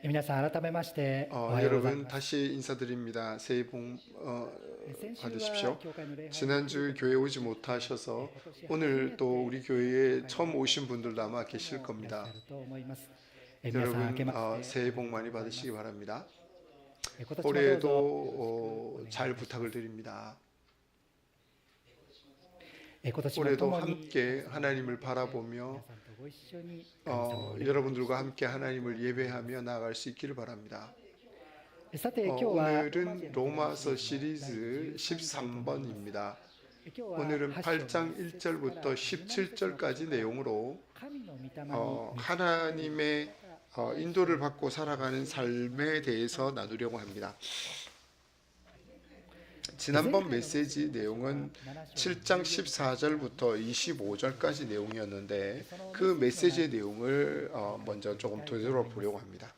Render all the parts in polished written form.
皆さん改めましておはようござい 여러분 ます。 다시 인사드립니다. 새해 복 先週は 받으십시오. 教会の礼拝に 지난주 교회 오지 못하셔서 今年初め 오늘 て 또 우리 교회에 처음 오신 분들도 아마 계실 いらっし 겁니다. ゃると思います。皆さん明け 여러분 まして 새해 복 많이 받으시기 바랍니다. 今年もどうぞ 올해도 잘 부탁을 드립니다. 今年も 올해도 共に 함께 하나님을 皆 바라보며 さんとご一緒に神様を 여러분들과 함께 하나님을 예배하며 나아갈 수 있기를 바랍니다. さて今日は 오늘은 로마서 시리즈 13번입니다. 今日は 오늘은 8 8장 1절부터 17절까지 내용으로 神の御霊に 하나님의 인도를 받고 살아가는 삶에 대해서 나누려고 합니다. 지난번 메시지 내용은 7장 14절부터 25절까지 내용이었는데 그 메시지의 내용을 먼저 조금 되돌아보려고 합니다.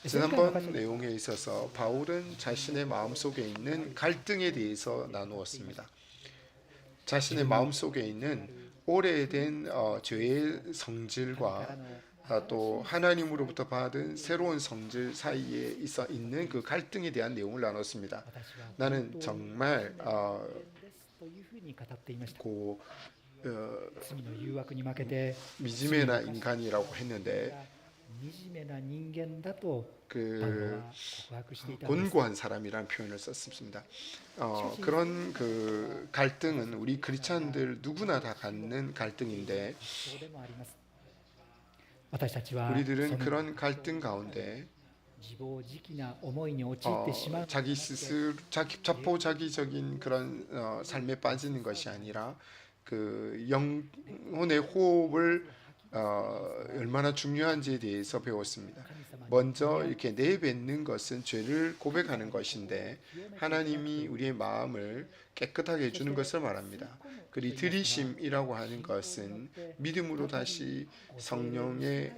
지난번 내용에 있어서 바울은 자신의 마음속에 있는 갈등에 대해서 나누었습니다. 자신의 마음속에 있는 오래된 죄의 성질과 또 하나님으로부터 받은 새로운 성질 사이에 있는 그 갈등에 대한 내용을 나눴습니다. 나는 정말 というふうに語っていました。 고 罪の誘惑に負けて 미지메나 인간이라고 했는데 惨めな人間だと 그 パウロは告白していたんです。 곤고한 사람이라는 표현을 썼습니다. 그런 그 갈등은 우리 크리스찬들 누구나 다 갖는 갈등인데 そうでもあります。私たちは 우리들은 그런 갈등 가운데 自暴自棄な思いに陥ってしまう 자기 스스로 자포자기적인 그런 삶에 빠지는 것이 아니라 그 영혼의 호흡을 얼마나 중요한지에 대해서 배웠습니다. 먼저 이렇게 내뱉는 것은 죄를 고백하는 것인데 하나님이 우리의 마음을 깨끗하게 해주는 것을 말합니다. 그리고 들이심이라고 하는 것은 믿음으로 다시 성령의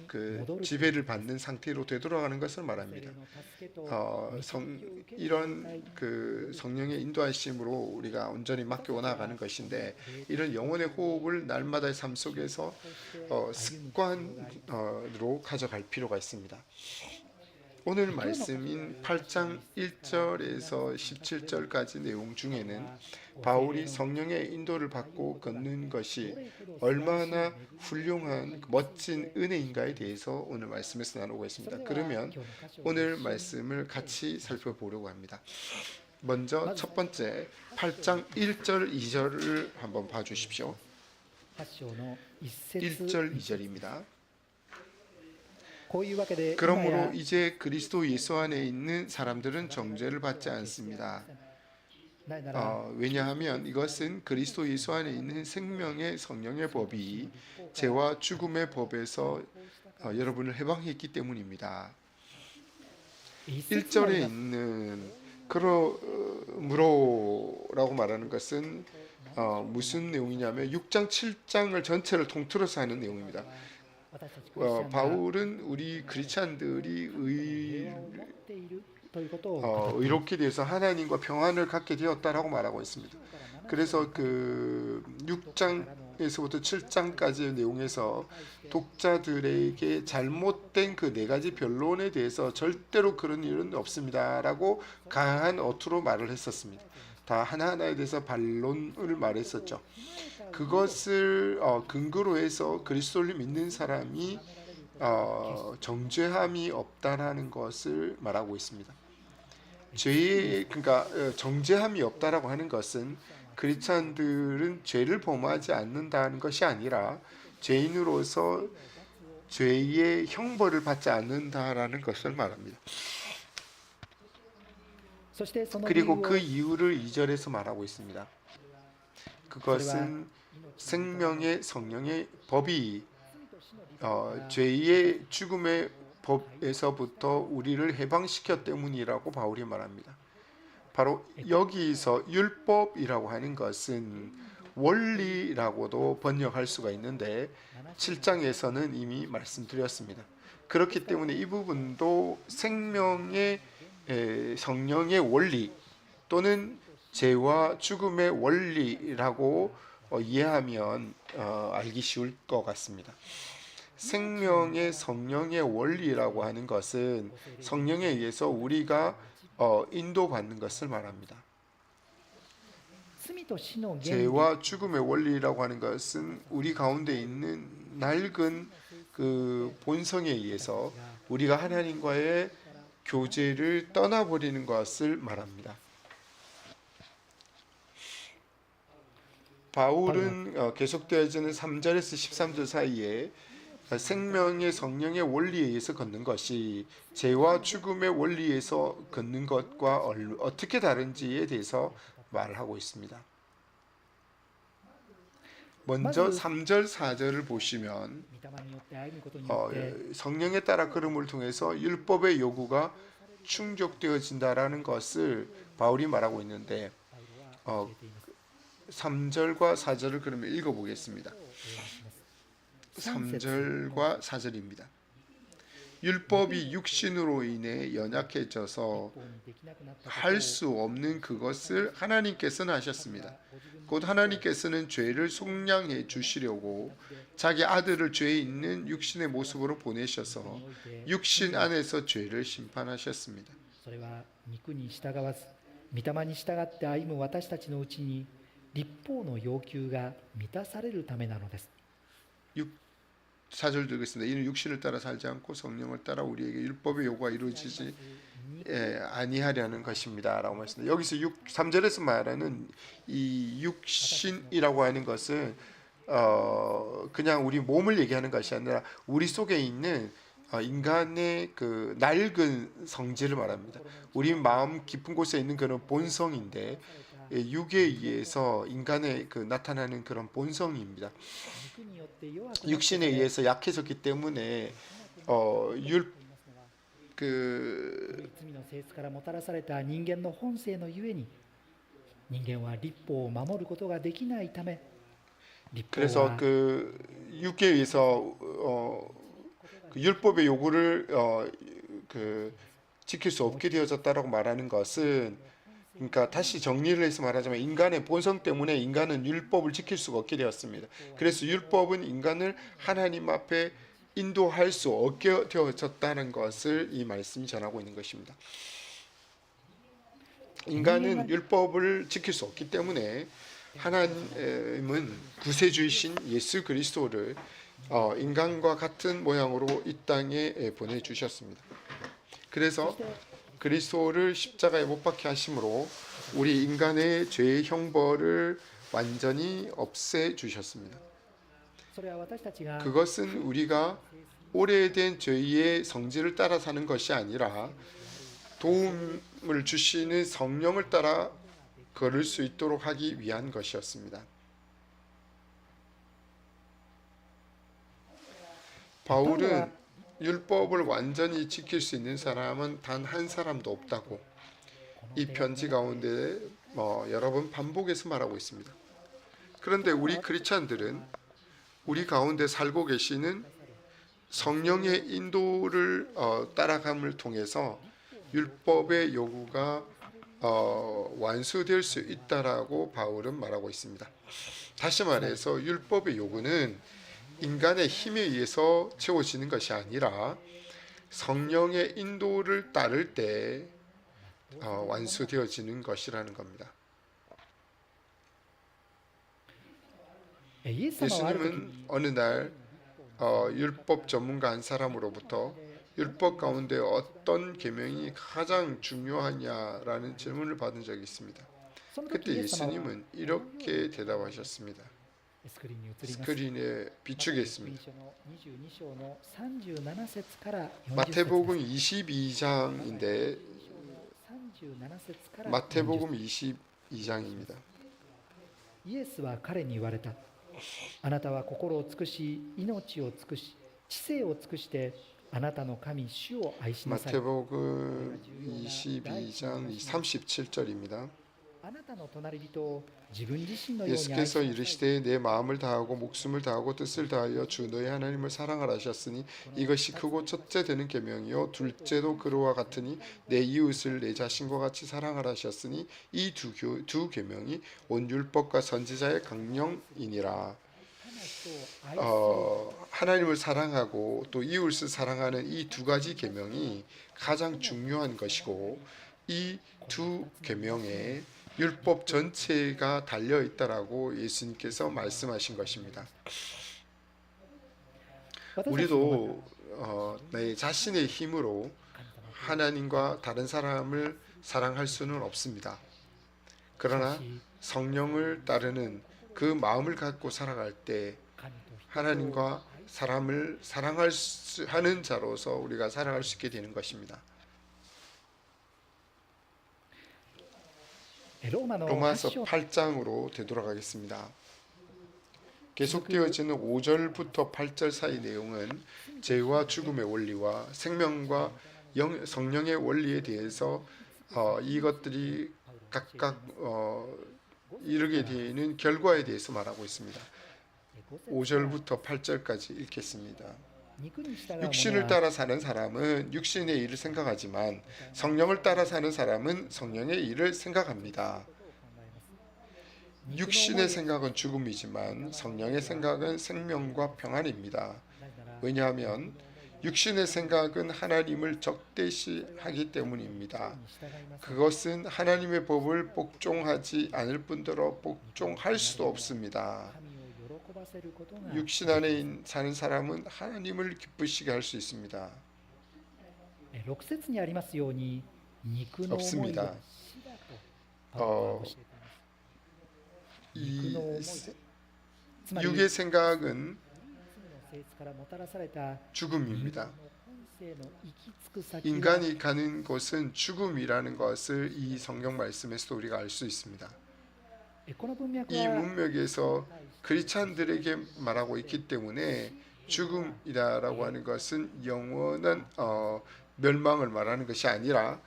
그 지배를 받는 상태로 되돌아가는 것을 말합니다. 이런 그 성령의 인도하심으로 우리가 온전히 맡겨 나가는 것인데 이런 영혼의 호흡을 날마다의 삶 속에서 습관으로 가져갈 필요가 있습니다. 오늘 말씀인 8장 1절에서 17절까지 내용 중에는 바울이 성령의 인도를 받고 걷는 것이 얼마나 훌륭한 멋진 은혜인가에 대해서 오늘 말씀에서 나누고 있습니다. 그러면 오늘 말씀을 같이 살펴보려고 합니다. 먼저 첫 번째 8장 1절 2절을 한번 봐주십시오. 1절 2절입니다. 그러므로 이제 그리스도 예수 안에 있는 사람들은 정죄를 받지 않습니다. 왜냐하면 이것은 그리스도 예수 안에 있는 생명의 성령의 법이 죄와 죽음의 법에서 여러분을 해방했기 때문입니다. 1절에 있는 그러므로라고 말하는 것은 무슨 내용이냐면 6장 7장을 전체를 통틀어서 하는 내용입니다. 바울은 우리 크리스찬들이 의롭게 되어서 하나님과 평안을 갖게 되었다라고 말하고 있습니다. 그래서 그 6장에서부터 7장까지의 내용에서 독자들에게 잘못된 그 네 가지 변론에 대해서 절대로 그런 일은 없습니다라고 강한 어투로 말을 했었습니다. 다 하나하나에 대해서 반론을 말했었죠. 그것을 근거로 해서 그리스도를 믿는 사람이 정죄함이 없다라는 것을 말하고 있습니다. 그러니까 정죄함이 없다라고 하는 것은 크리스찬들은 죄를 범하지 않는다는 것이 아니라 죄인으로서 죄의 형벌을 받지 않는다라는 것을 말합니다. 그리고 그 이유를 2절에서 말하고 있습니다. 그것은 생명의 성령의 법이 죄의 죽음의 법에서부터 우리를 해방시켰기 때문이라고 바울이 말합니다. 바로 여기서 율법이라고 하는 것은 원리라고도 번역할 수가 있는데 7장에서는 이미 말씀드렸습니다. 그렇기 때문에 이 부분도 생명의 성령의 원리 또는 죄와 죽음의 원리라고 이해하면 알기 쉬울 것 같습니다. 생명의 성령의 원리라고 하는 것은 성령에 의해서 우리가 인도받는 것을 말합니다. 罪と死の原理 죄와 죽음의 원리라고 하는 것은 우리 가운데 있는 낡은 그 본성에 의해서 우리가 하나님과의 교제를 떠나버리는 것을 말합니다. 바울은 계속되어지는 3절에서 13절 사이에 생명의 성령의 원리에 의해서 걷는 것이 죄와 죽음의 원리에서 걷는 것과 어떻게 다른지에 대해서 말하고 있습니다. 먼저 3절, 4절을 보시면 御霊によって歩むことによって 성령에 따라 걸음을 통해서 율법의 요구가 충족되어진다라는 것을 바울이 말하고 있는데 パウロは教えています。 3절과 4절을 그러면 읽어보겠습니다. お読みします。3節 3절과 4절입니다. 율법이 육신으로 인해 연약해져서 法にできなくなったことを 할 수 없는 그것을 하나님께서는 하셨습니다. 곧 하나님께서는 죄를 속량해 주시려고 자기 아들을 죄에 있는 육신의 모습으로 보내셔서 육신 안에서 죄를 심판하셨습니다. それは肉に従わず御霊に従って歩む私たちのうちに律法の要求が満たされるためなのです。 4절 드리겠습니다. 이는 육신을 따라 살지 않고 성령을 따라 우리에게 율법의 요구가 이루어지지 아니하려는 것입니다. 라고 말씀합니다. 여기서 3절에서 말하는 이 육신이라고 하는 것은 그냥 우리 몸을 얘기하는 것이 아니라 우리 속에 있는 인간의 그 낡은 성질을 말합니다. 우리 마음 깊은 곳에 있는 그런 본성인데 육에 의해서 인간의 그 나타나는 그런 본성입니다. 肉によって弱くなった 육신에 의해서 약해졌기 때문에 그 罪の性質からもたらされた人間の本性のゆえに人間は律法を守ることができないため律法 그래서 は 그 육에 의해서 그 율법의 요구를 그 지킬 수 없게 되어졌다라고 말하는 것은 그러니까 다시 정리를 해서 말하자면 인간의 본성 때문에 인간은 율법을 지킬 수가 없게 되었습니다. 그래서 율법은 인간을 하나님 앞에 인도할 수 없게 되어졌다는 것을 이 말씀이 전하고 있는 것입니다. 인간은 율법을 지킬 수 없기 때문에 하나님은 구세주이신 예수 그리스도를 인간과 같은 모양으로 이 땅에 보내주셨습니다. 그래서 그리스도를 십자가에 못 박게 하심으로 우리 인간의 죄의 형벌을 완전히 없애 주셨습니다. それは私たちが 그것은 우리가 오래된 죄의 성질을 따라 사는 것이 아니라 도움을 주시는 성령을 따라 걸을 수 있도록 하기 위한 것이었습니다. 바울은 율법을 완전히 지킬 수 있는 사람은 단 한 사람도 없다고 이 편지 가운데 여러 번 반복해서 말하고 있습니다. 그런데 우리 크리스찬들은 우리 가운데 살고 계시는 성령의 인도를 따라감을 통해서 율법의 요구가 완수될 수 있다라고 바울은 말하고 있습니다. 다시 말해서 율법의 요구는 인간의 힘에 의해서 채워지는 것이 아니라 성령의 인도를 따를 때 완수되어지는 것이라는 겁니다. イエス様はある時 예수님은 어느 날 율법 전문가 한 사람으로부터 율법 가운데 어떤 계명이 가장 중요하냐라는 질문을 받은 적이 있습니다. その時 그때 イエス様は 예수님은 이렇게 대답하셨습니다. スクリーンに移ります。 스크린에 비추겠습니다. の22章の37節から40節 마태복음 22장인데 37節から40 마태복음 22장입니다. イエスは彼に言われた。あなたは心を尽くし、命を尽くし、知性を尽くして、あなたの神主を愛しなさい。 마태복음 22장 37절입니다. あなたの隣人を自分自身のように愛しな 예수께서 さい。 이르시되 내 마음을 다하고 목숨을 다하고 뜻을 다하여 주 너의 하나님을 사랑하라 하셨으니 이것이 크고 첫째 되는 계명이요 둘째도 그로와 같으니 내 이웃을 내 자신과 같이 사랑하라 하셨으니 이 두 계명이 온 율법과 선지자의 강령이니라. 하나님을 사랑하고 또 이웃을 사랑하는 이 두 가지 계명이 가장 중요한 것이고 이 두 계명에 율법 전체가 달려 있다라고 예수님께서 말씀하신 것입니다. 우리도 내 자신의 힘으로 하나님과 다른 사람을 사랑할 수는 없습니다. 그러나 성령을 따르는 그 마음을 갖고 살아갈 때 하나님과 사람을 하는 자로서 우리가 살아갈 수 있게 되는 것입니다. 로마서 8장으로 되돌아가겠습니다. 계속되어지는 5절부터 8절 사이 내용은 죄와 죽음의 원리와 생명과 성령의 원리에 대해서 이것들이 각각 이르게 되는 결과에 대해서 말하고 있습니다. 5절부터 8절까지 읽겠습니다. 육신을 따라 사는 사람은 육신의 일을 생각하지만 성령을 따라 사는 사람은 성령의 일을 생각합니다. 육신의 생각은 죽음이지만 성령의 생각은 생명과 평안입니다. 왜냐하면 육신의 생각은 하나님을 적대시하기 때문입니다. 그것은 하나님의 법을 복종하지 않을 뿐더러 복종할 수도 없습니다. 육신 안에 사는 사람은 하나님을 기쁘시게 할 수 있습니다. 없습니다. 이 육의 생각은 죽음입니다. 인간이 가는 곳은 죽음이라는 것을 이 성경 말씀에서 우리가 알 수 있습니다. 이 문맥에서 크리스찬들에게 말하고 있기 때문에 죽음이라고 하는 것은 영원한 멸망을 말하는 것이 아니라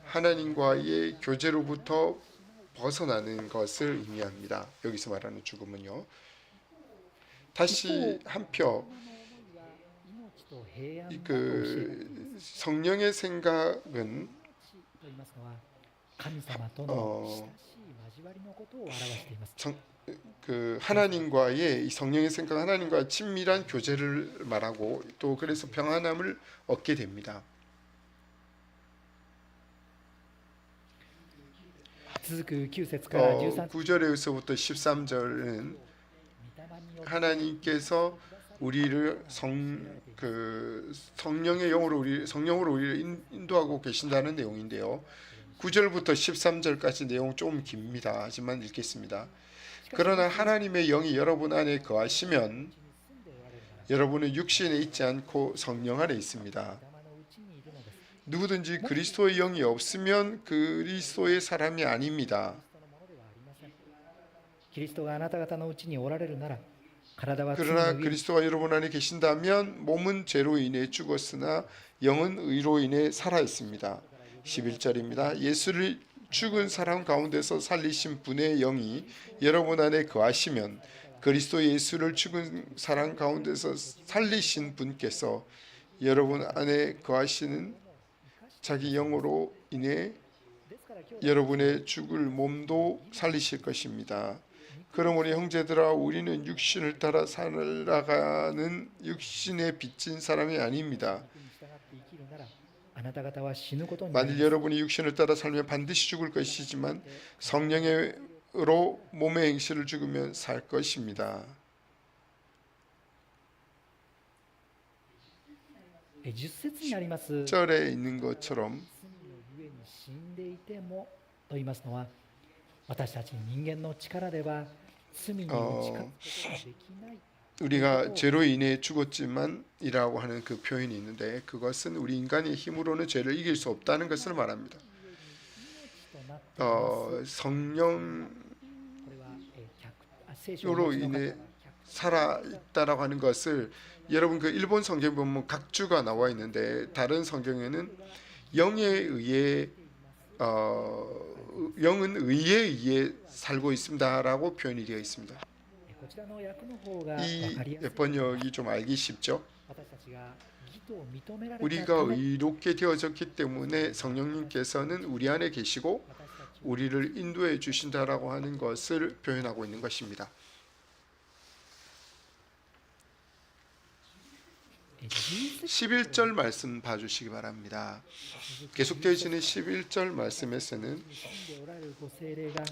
하나님과의 교제로부터 벗어나는 것을 의미합니다. 여기서 말하는 죽음은요. 다시 한편 그 성령의 생각은 그 하나님과의 이 성령의 생각, 하나님과 친밀한 교제를 말하고 또 그래서 평안함을 얻게 됩니다. 9절에서부터 13절은 하나님께서 우리를 성령의 성령으로 우리를 인도하고 계신다는 내용인데요. 9절부터 13절까지 내용 좀 깁니다. 하지만 읽겠습니다. 그러나 하나님의 영이 여러분 안에 거하시면 여러분은 육신에 있지 않고 성령 안에 있습니다. 누구든지 그리스도의 영이 없으면 그리스도의 사람이 아닙니다. 그러나 그리스도가 여러분 안에 계신다면 몸은 죄로 인해 죽었으나 영은 의로 인해 살아 있습니다. 11절입니다. 예수를 죽은 사람 가운데서 살리신 분의 영이 여러분 안에 거하시면 그리스도 예수를 죽은 사람 가운데서 살리신 분께서 여러분 안에 거하시는 자기 영으로 인해 여러분의 죽을 몸도 살리실 것입니다. 그러므로 형제들아 우리는 육신을 따라 살아가는 육신에 비친 사람이 아닙니다. 만일 여러분이 육신을 따라 살면 반드시 죽을 것이지만 성령으로 몸의 행실을 죽으면 살 것입니다. 10절에 있는 것처럼 우리가 죄로 인해 죽었지만이라고 하는 그 표현이 있는데 그것은 우리 인간의 힘으로는 죄를 이길 수 없다는 것을 말합니다. 성령으로 인해 살아있다라고 하는 것을 여러분 그 일본 성경 보면 각주가 나와 있는데 다른 성경에는 영에 의해 영은 의에 의해 살고 있습니다라고 표현이 되어 있습니다. 이 번역이 좀 알기 쉽죠? 우리가 의롭게 되어졌기 때문에 성령님께서는 우리 안에 계시고 우리를 인도해 주신다라고 하는 것을 표현하고 있는 것입니다. 11절 말씀 봐주시기 바랍니다. 계속되어지는 11절 말씀에서는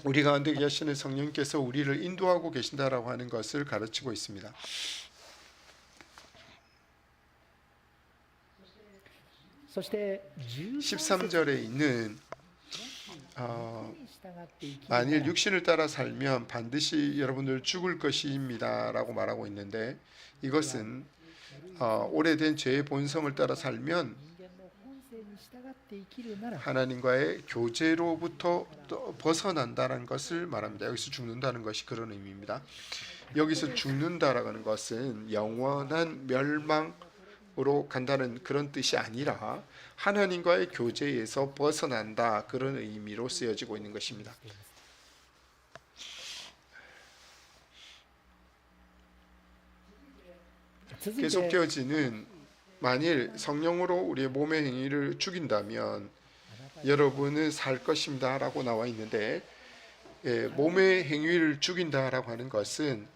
우리 가운데 계시는 성령께서 우리를 인도하고 계신다라고 하는 것을 가르치고 있습니다. 13절에 있는 만일 육신을 따라 살면 반드시 여러분들 죽을 것입니다 라고 말하고 있는데, 이것은 오래된 죄의 본성을 따라 살면 하나님과의 교제로부터 벗어난다는 것을 말합니다. 여기서 죽는다는 것이 그런 의미입니다. 여기서 죽는다라고 하는 것은 영원한 멸망으로 간다는 그런 뜻이 아니라 하나님과의 교제에서 벗어난다, 그런 의미로 쓰여지고 있는 것입니다. 계속되어지는 만일 성령으로 우리의 몸의 행위를 죽인다면 여러분은 살 것입니다 라고 나와 있는데, 몸의 행위를 죽인다라고 하는 것은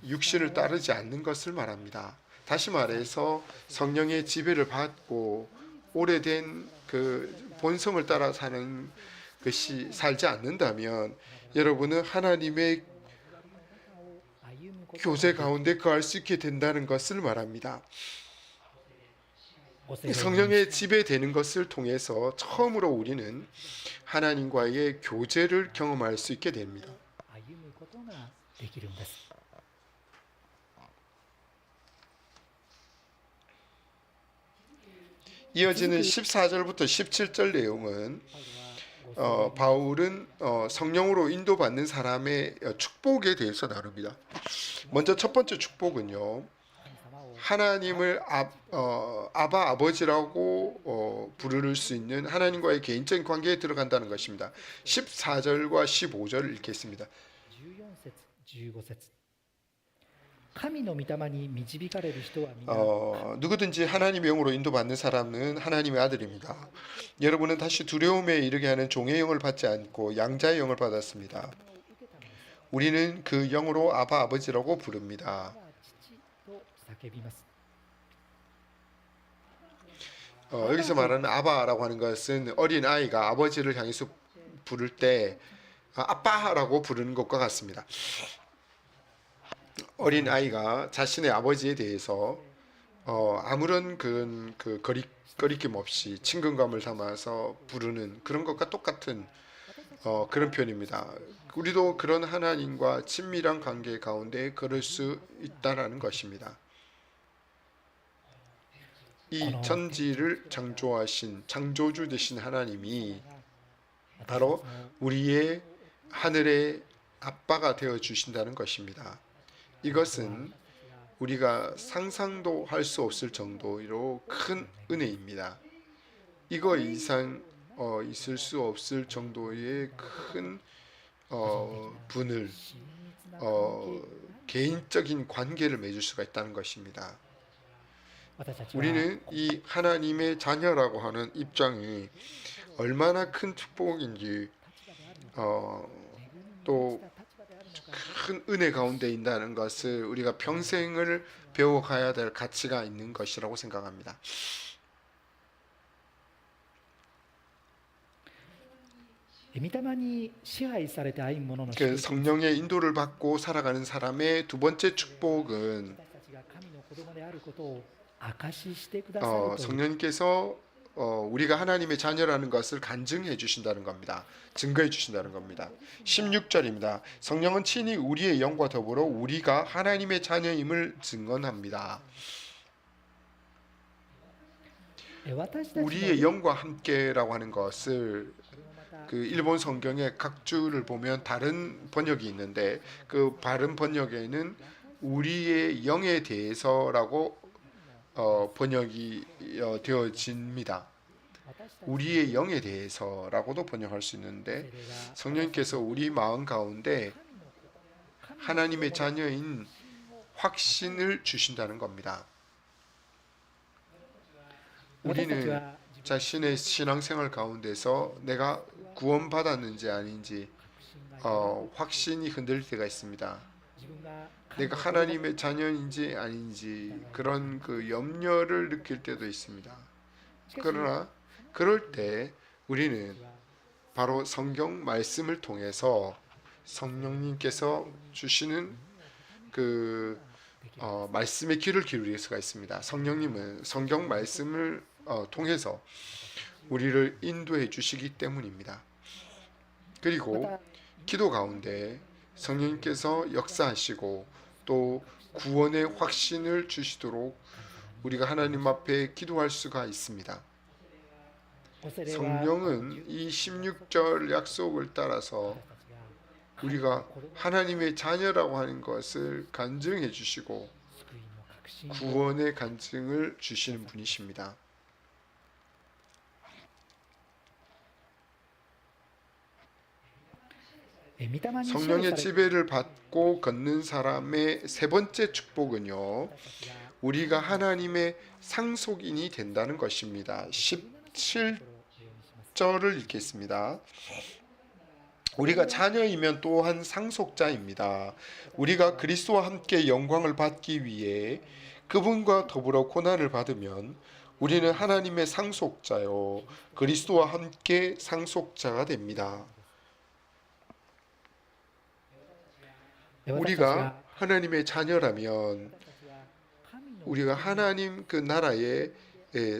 육신을 따르지 않는 것을 말합니다. 다시 말해서 성령의 지배를 받고 오래된 그 본성을 따라 사는 것이 살지 않는다면 여러분은 하나님의 교제 가운데 거할 수 있게 된다는 것을 말합니다. 성령의 지배되는 것을 통해서 처음으로 우리는 하나님과의 교제를 경험할 수 있게 됩니다. 이어지는 14절부터 17절 내용은 바울은 성령으로 인도받는 사람의 축복에 대해서 나눕니다. 먼저 첫 번째 축복은요, 하나님을 아바 아버지라고 부를 수 있는 하나님과의 개인적인 관계에 들어간다는 것입니다. 14절과 15절을 읽겠습니다. 누구든지 하나님의 영으로 인도받는 사람은 하나님의 아들입니다. 여러분은 다시 두려움에 이르게 하는 종의 영을 받지 않고 양자의 영을 받았습니다. 우리는 그 영으로 아바 아버지라고 부릅니다. 여기서 말하는 아바라고 하는 것은 어린 아이가 아버지를 향해서 부를 때 아빠라고 부르는 것과 같습니다. 어린 아이가 자신의 아버지에 대해서 아무런 그 거리낌 없이 친근감을 담아서 부르는 그런 것과 똑같은 그런 표현입니다. 우리도 그런 하나님과 친밀한 관계 가운데 걸을 수 있다라는 것입니다. 이 천지를 창조하신 창조주 되신 하나님이 바로 우리의 하늘의 아빠가 되어 주신다는 것입니다. 이것은 우리가 상상도 할 수 없을 정도로 큰 은혜입니다. 이거 이상 있을 수 없을 정도의 큰 분을 개인적인 관계를 맺을 수가 있다는 것입니다. 우리는 이 하나님의 자녀라고 하는 입장이 얼마나 큰 축복인지 또 큰 은혜 가운데 있다는 것을 우리가 평생을 배워가야 될 가치가 있는 것이라고 생각합니다. 그 성령의 인도를 받고 살아가는 사람의 두 번째 축복은 성령님께서 우리가 하나님의 자녀라는 것을 간증해 주신다는 겁니다. 증거해 주신다는 겁니다. 16절입니다. 성령은 친히 우리의 영과 더불어 우리가 하나님의 자녀임을 증언합니다. 우리의 영과 함께라고 하는 것을 그 일본 성경의 각 줄을 보면 다른 번역이 있는데, 그 다른 번역에는 우리의 영에 대해서라고 번역이 되어집니다. 우리의 영에 대해서라고도 번역할 수 있는데, 성령님께서 우리 마음 가운데 하나님의 자녀인 확신을 주신다는 겁니다. 우리는 자신의 신앙생활 가운데서 내가 구원받았는지 아닌지 확신이 흔들릴 때가 있습니다. 내가 하나님의 자녀인지 아닌지 그런 그 염려를 느낄 때도 있습니다. 그러나 그럴 때 우리는 바로 성경 말씀을 통해서 성령님께서 주시는 그 말씀의 귀를 기울일 수가 있습니다. 성령님은 성경 말씀을 통해서 우리를 인도해 주시기 때문입니다. 그리고 기도 가운데 성령님께서 역사하시고 또 구원의 확신을 주시도록 우리가 하나님 앞에 기도할 수가 있습니다. 성령은 이 16절 약속을 따라서 우리가 하나님의 자녀라고 하는 것을 간증해 주시고 구원의 간증을 주시는 분이십니다. 성령의 지배를 받고 걷는 사람의 세 번째 축복은요, 우리가 하나님의 상속인이 된다는 것입니다. 17절을 읽겠습니다. 우리가 자녀이면 또한 상속자입니다. 우리가 그리스도와 함께 영광을 받기 위해 그분과 더불어 고난을 받으면 우리는 하나님의 상속자요 그리스도와 함께 상속자가 됩니다. 우리가 하나님의 자녀라면 우리가 하나님 그 나라의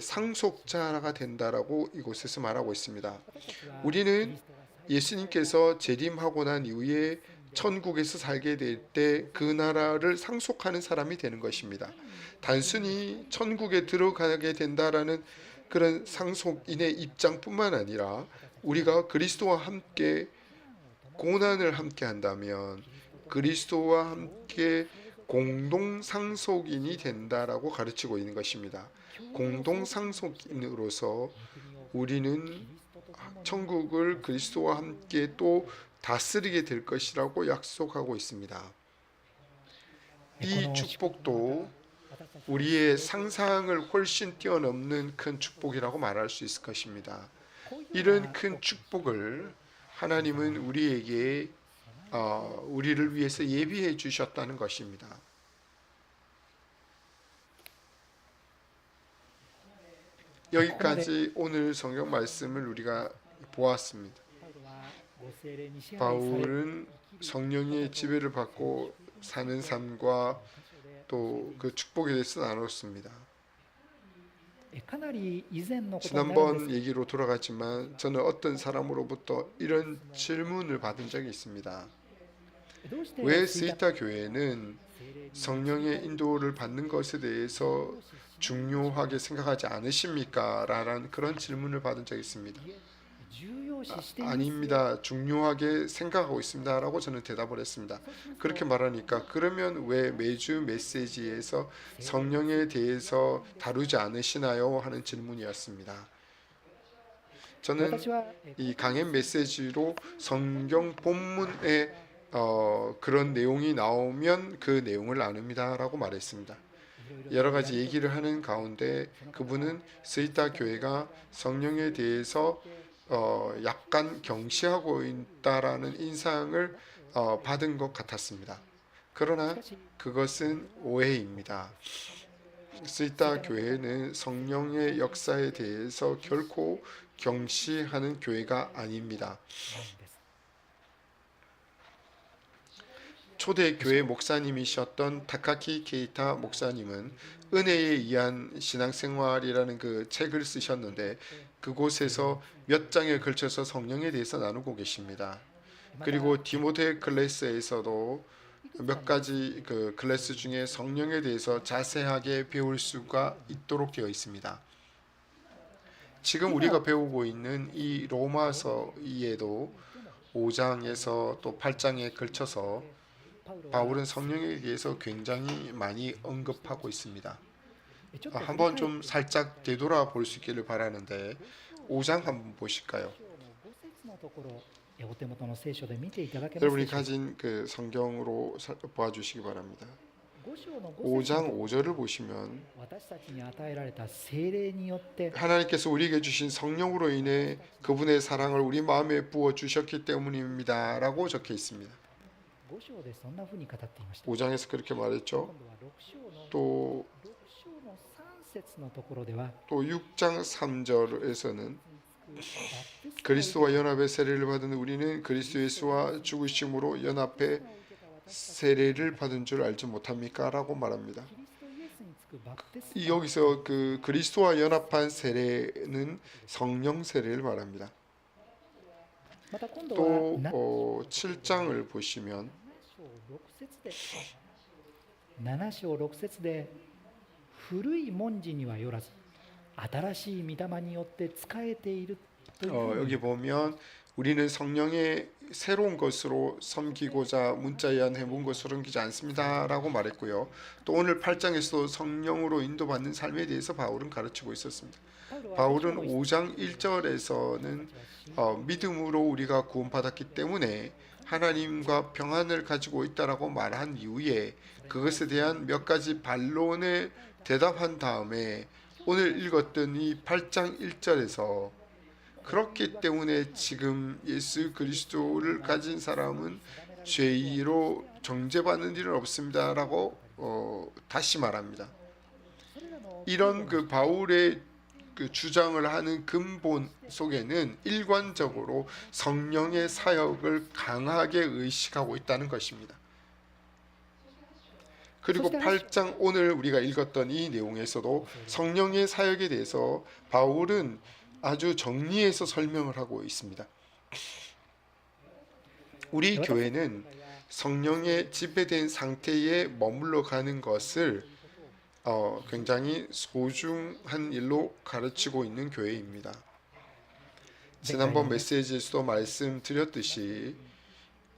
상속자가 된다라고 이곳에서 말하고 있습니다. 우리는 예수님께서 재림하고 난 이후에 천국에서 살게 될 때 그 나라를 상속하는 사람이 되는 것입니다. 단순히 천국에 들어가게 된다라는 그런 상속인의 입장뿐만 아니라 우리가 그리스도와 함께 고난을 함께 한다면 그리스도와 함께 공동 상속인이 된다라고 가르치고 있는 것입니다. 공동 상속인으로서 우리는 천국을 그리스도와 함께 또 다스리게 될 것이라고 약속하고 있습니다. 이 축복도 우리의 상상을 훨씬 뛰어넘는 큰 축복이라고 말할 수 있을 것입니다. 이런 큰 축복을 하나님은 우리에게 우리를 위해서 예비해 주셨다는 것입니다. 여기까지 오늘 성경 말씀을 우리가 보았습니다. 바울은 성령의 지배를 받고 사는 삶과 또 그 축복에 대해서 나눴습니다. 지난번 얘기로 돌아가지만 저는 어떤 사람으로부터 이런 질문을 받은 적이 있습니다. 왜 스위타 교회는 성령의 인도를 받는 것에 대해서 중요하게 생각하지 않으십니까? 라는 그런 질문을 받은 적이 있습니다. 아닙니다. 중요하게 생각하고 있습니다. 라고 저는 대답을 했습니다. 그렇게 말하니까 그러면 왜 매주 메시지에서 성령에 대해서 다루지 않으시나요? 하는 질문이었습니다. 저는 이 강연 메시지로 성경 본문에 그런 내용이 나오면 그 내용을 나눕니다. 라고 말했습니다. 여러 가지 얘기를 하는 가운데 그분은 스위타 교회가 성령에 대해서 약간 경시하고 있다라는 인상을 받은 것 같았습니다. 그러나 그것은 오해입니다. 스위타 교회는 성령의 역사에 대해서 결코 경시하는 교회가 아닙니다. 초대 교회 목사님이셨던 타카키 케이타 목사님은 은혜에 의한 신앙생활이라는 그 책을 쓰셨는데 그곳에서 몇 장에 걸쳐서 성령에 대해서 나누고 계십니다. 그리고 디모데 클래스에서도 몇 가지 그 클래스 중에 성령에 대해서 자세하게 배울 수가 있도록 되어 있습니다. 지금 우리가 배우고 있는 이 로마서에도 5장에서 또 8장에 걸쳐서 바울은 성령에 대해서 굉장히 많이 언급하고 있습니다. 한번 좀 살짝 되돌아 볼 수 있기를 바라는데 5장 한번 보실까요? 여러분이 가진 그 성경으로 보아주시기 바랍니다. 5장 5절을 보시면 하나님께서 우리에게 주신 성령으로 인해 그분의 사랑을 우리 마음에 부어 주셨기 때문입니다 라고 적혀 있습니다. 5章でそんなふうに語っていました。 5장에서 그렇게 말했죠. 今度は6 또 章の3節のところでは 6장 3절에서는 バプテスマを受け 그리스도와 연합의 세례를 받은 우리는 그리스도 예수와 죽으심으로 연합의 세례를 받은 줄 알지 못합니까? 라고 말합니다. キリストイエスにつくバプテスマ 여기서 그 그리스도와 연합한 세례는 성령 세례를 말합니다. また今度は 또 7 7장을 보시면 7章6節で古い文字にはよらず新しい御霊によって仕えているというふうに 여기 보면 우리는 성령의 새로운 것으로 섬기고자 문자에 해본 것으로 섬기지 않습니다라고 말했고요. 또 오늘 8장에서도 성령으로 인도받는 삶에 대해서 바울은 가르치고 있었습니다. 바울은 5장 1절에서는 믿음으로 우리가 구원받았기 때문에 하나님과 평안을 가지고 있다라고 말한 이후에 그것에 대한 몇 가지 반론에 대답한 다음에 오늘 읽었던 이 8장 1절에서 그렇기 때문에 지금 예수 그리스도를 가진 사람은 죄로 정죄받는 일은 없습니다라고 다시 말합니다. 이런 그 바울의 그 주장을 하는 근본 속에는 일관적으로 성령의 사역을 강하게 의식하고 있다는 것입니다. 그리고 8장 오늘 우리가 읽었던 이 내용에서도 성령의 사역에 대해서 바울은 아주 정리해서 설명을 하고 있습니다. 우리 교회는 성령의 지배된 상태에 머물러 가는 것을 굉장히 소중한 일로 가르치고 있는 교회입니다. 지난번 메시지에서도 말씀드렸듯이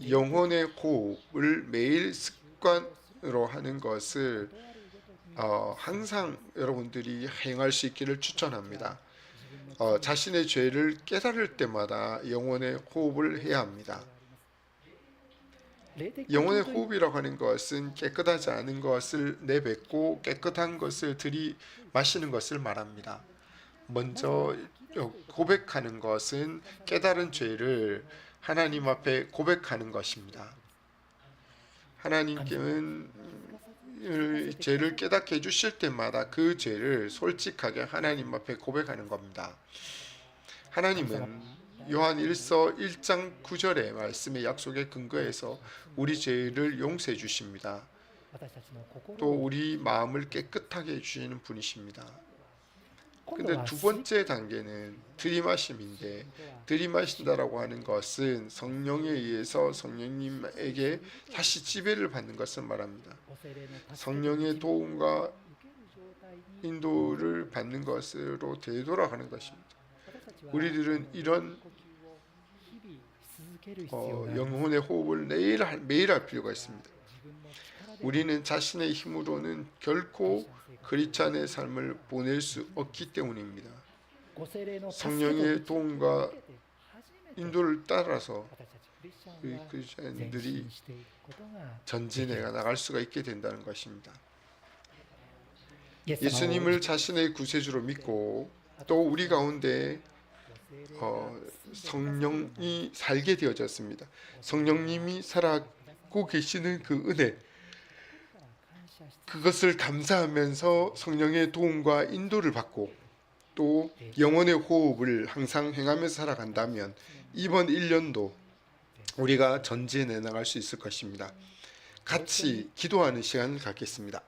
영혼의 호흡을 매일 습관으로 하는 것을 항상 여러분들이 행할 수 있기를 추천합니다. 자신의 죄를 깨달을 때마다 영혼의 호흡을 해야 합니다. 영혼의 호흡이라고 하는 것은 깨끗하지 않은 것을 내뱉고 깨끗한 것을 들이마시는 것을 말합니다. 먼저 고백하는 것은 깨달은 죄를 하나님 앞에 고백하는 것입니다. 하나님께는 죄를 깨닫게 해주실 때마다 그 죄를 솔직하게 하나님 앞에 고백하는 겁니다. 하나님은 요한 1서 1장 9절의 말씀의 약속에 근거해서 우리 죄를 용서해 주십니다. 또 우리 마음을 깨끗하게 해주시는 분이십니다. 근데 두 번째 단계는 들이마심인데 들이마신다라고 하는 것은 성령에 의해서 성령님에게 다시 지배를 받는 것을 말합니다. 성령의 도움과 인도를 받는 것으로 되돌아가는 것입니다. 우리들은 이런 영혼의 호흡을 매일 할 필요가 있습니다. 우리는 자신의 힘으로는 결코 크리스찬의 삶을 보낼 수 없기 때문입니다. 성령의 도움과 인도를 따라서 크리스찬들이 전진해 나갈 수가 있게 된다는 것입니다. 예수님을 자신의 구세주로 믿고 또 우리 가운데 성령이 살게 되어졌습니다. 성령님이 살아고 계시는 그 은혜, 그것을 감사하면서 성령의 도움과 인도를 받고 또 영혼의 호흡을 항상 행하면서 살아간다면 이번 1년도 우리가 전진해 나갈 수 있을 것입니다. 같이 기도하는 시간을 갖겠습니다.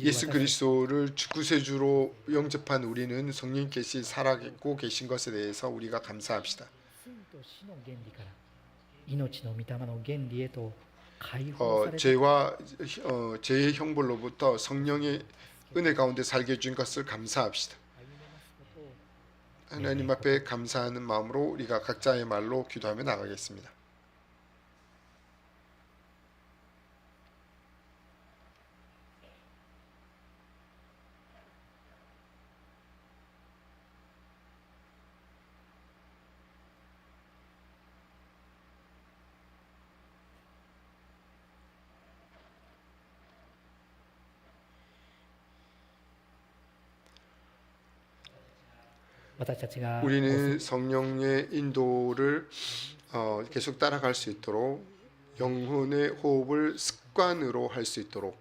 예수 그리스도를 구세주로 영접한 우리는 성령께서 살아계고 계신 것에 대해서 우리가 감사합시다. 죄와 죄의 형벌로부터 성령의 은혜 가운데 살게 해준 것을 감사합시다. 하나님 앞에 감사하는 마음으로 우리가 각자의 말로 기도하며 나가겠습니다. 私たちが 우리는 성령의 인도를 계속 따라갈 수 있도록 영혼의 호흡을 습관으로 할 수 있도록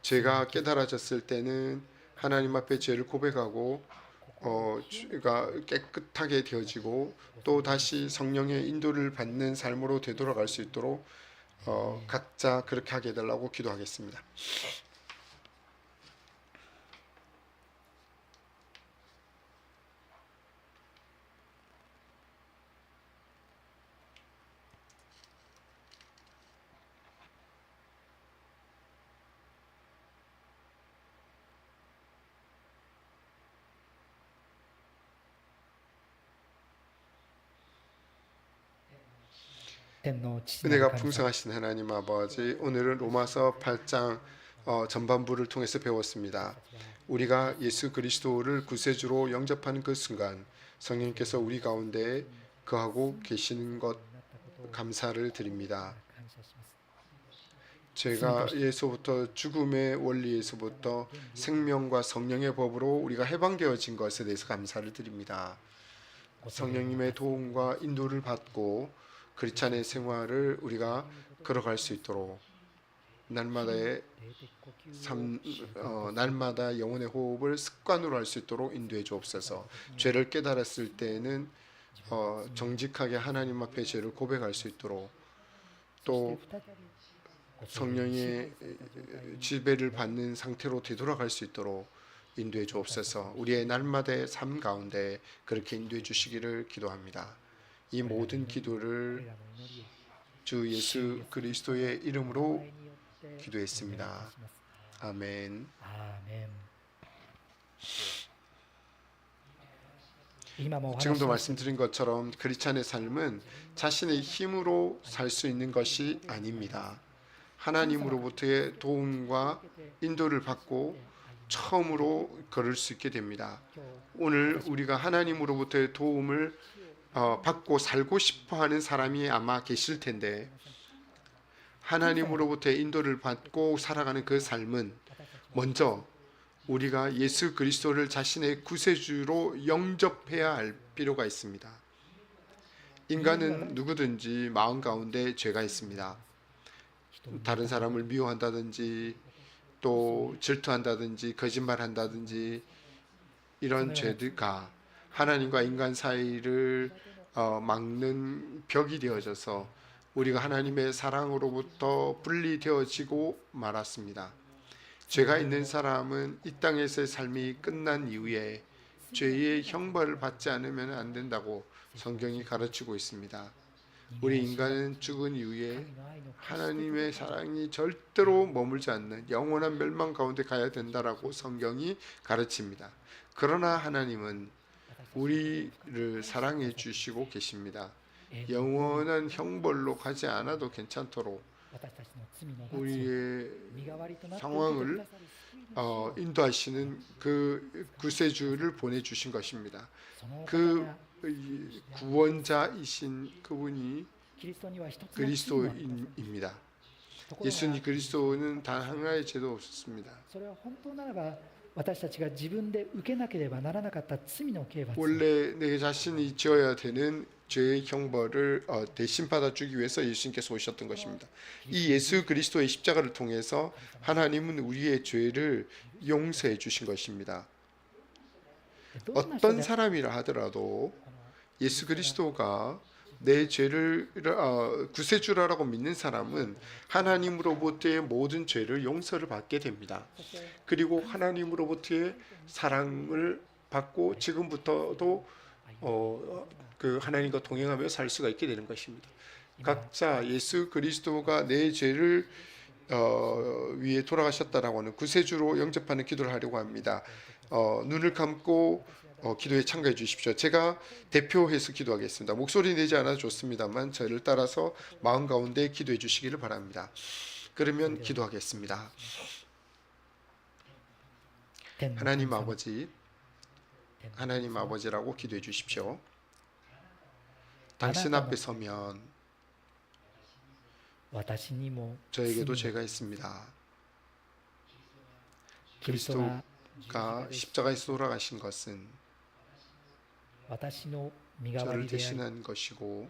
죄가 깨달아졌을 때는 하나님 앞에 죄를 고백하고 죄가 깨끗하게 되어지고 또 다시 성령의 인도를 받는 삶으로 되돌아갈 수 있도록 각자 그렇게 하게 해달라고 기도하겠습니다. 은혜가 풍성하신 하나님 아버지, 오늘은 로마서 8장 전반부를 통해서 배웠습니다. 우리가 예수 그리스도를 구세주로 영접하는 그 순간 성령께서 우리 가운데 거하고 계시는 것 감사를 드립니다. 죄가 예수부터 죽음의 원리에서부터 생명과 성령의 법으로 우리가 해방되어진 것에 대해서 감사를 드립니다. 성령님의 도움과 인도를 받고 크리스찬의 생활을 우리가 걸어갈 수 있도록 날마다 영혼의 호흡을 습관으로 할 수 있도록 인도해 주옵소서. 죄를 깨달았을 때에는 정직하게 하나님 앞에 죄를 고백할 수 있도록 또 성령의 지배를 받는 상태로 되돌아갈 수 있도록 인도해 주옵소서. 우리의 날마다의 삶 가운데 그렇게 인도해 주시기를 기도합니다. 이 모든 기도를 주 예수 그리스도의 이름으로 기도했습니다. 아멘. 지금도 말씀드린 것처럼 크리스찬의 삶은 자신의 힘으로 살 수 있는 것이 아닙니다. 하나님으로부터의 도움과 인도를 받고 처음으로 걸을 수 있게 됩니다. 오늘 우리가 하나님으로부터의 도움을 받고 살고 싶어하는 사람이 아마 계실 텐데, 하나님으로부터의 인도를 받고 살아가는 그 삶은 먼저 우리가 예수 그리스도를 자신의 구세주로 영접해야 할 필요가 있습니다. 인간은 누구든지 마음 가운데 죄가 있습니다. 다른 사람을 미워한다든지 또 질투한다든지 거짓말한다든지 이런 죄가 하나님과 인간 사이를 막는 벽이 되어져서 우리가 하나님의 사랑으로부터 분리되어지고 말았습니다. 죄가 있는 사람은 이 땅에서의 삶이 끝난 이후에 죄의 형벌을 받지 않으면 안 된다고 성경이 가르치고 있습니다. 우리 인간은 죽은 이후에 하나님의 사랑이 절대로 머물지 않는 영원한 멸망 가운데 가야 된다라고 성경이 가르칩니다. 그러나 하나님은 우리를 사랑해 주시고 계십니다. 영원한 형벌로 가지 않아도 괜찮도록 우리의 상황을 인도하시는 그 구세주를 보내주신 것입니다. 그 구원자이신 그분이 그리스도인입니다. 예수님 그리스도는 단 하나의 죄도 없었습니다. 원래 내 자신이 지어야 되는 죄의 형벌을 대신 받아주기 위해서 예수님께서 오셨던 것입니다. 이 예수 그리스도의 십자가를 통해서 하나님은 우리의 죄를 용서해 주신 것입니다. 어떤 사람이라 하더라도 예수 그리스도가 내 죄를 구세주라고 믿는 사람은 하나님으로부터의 모든 죄를 용서를 받게 됩니다. 그리고 하나님으로부터의 사랑을 받고 지금부터도 그 하나님과 동행하며 살 수가 있게 되는 것입니다. 각자 예수 그리스도가 내 죄를 위해 돌아가셨다라고 하는 구세주로 영접하는 기도를 하려고 합니다. 눈을 감고 기도에 참가해 주십시오. 제가 대표해서 기도하겠습니다. 목소리 내지 않아도 좋습니다만 저를 따라서 마음 가운데 기도해 주시기를 바랍니다. 그러면 기도하겠습니다. 하나님 아버지, 하나님 아버지라고 기도해 주십시오. 당신 앞에 서면 저에게도 죄가 있습니다. 그리스도가 십자가에서 돌아가신 것은 私の身代わ 저를 りであり 대신한 것이고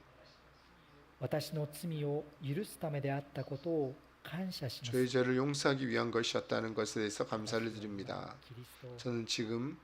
私の罪を許すためであったことを感謝します。 저의 죄를 용서하기 위한 것이었다는 것에 대해서 감사를 드립니다. キリストを 저는 지금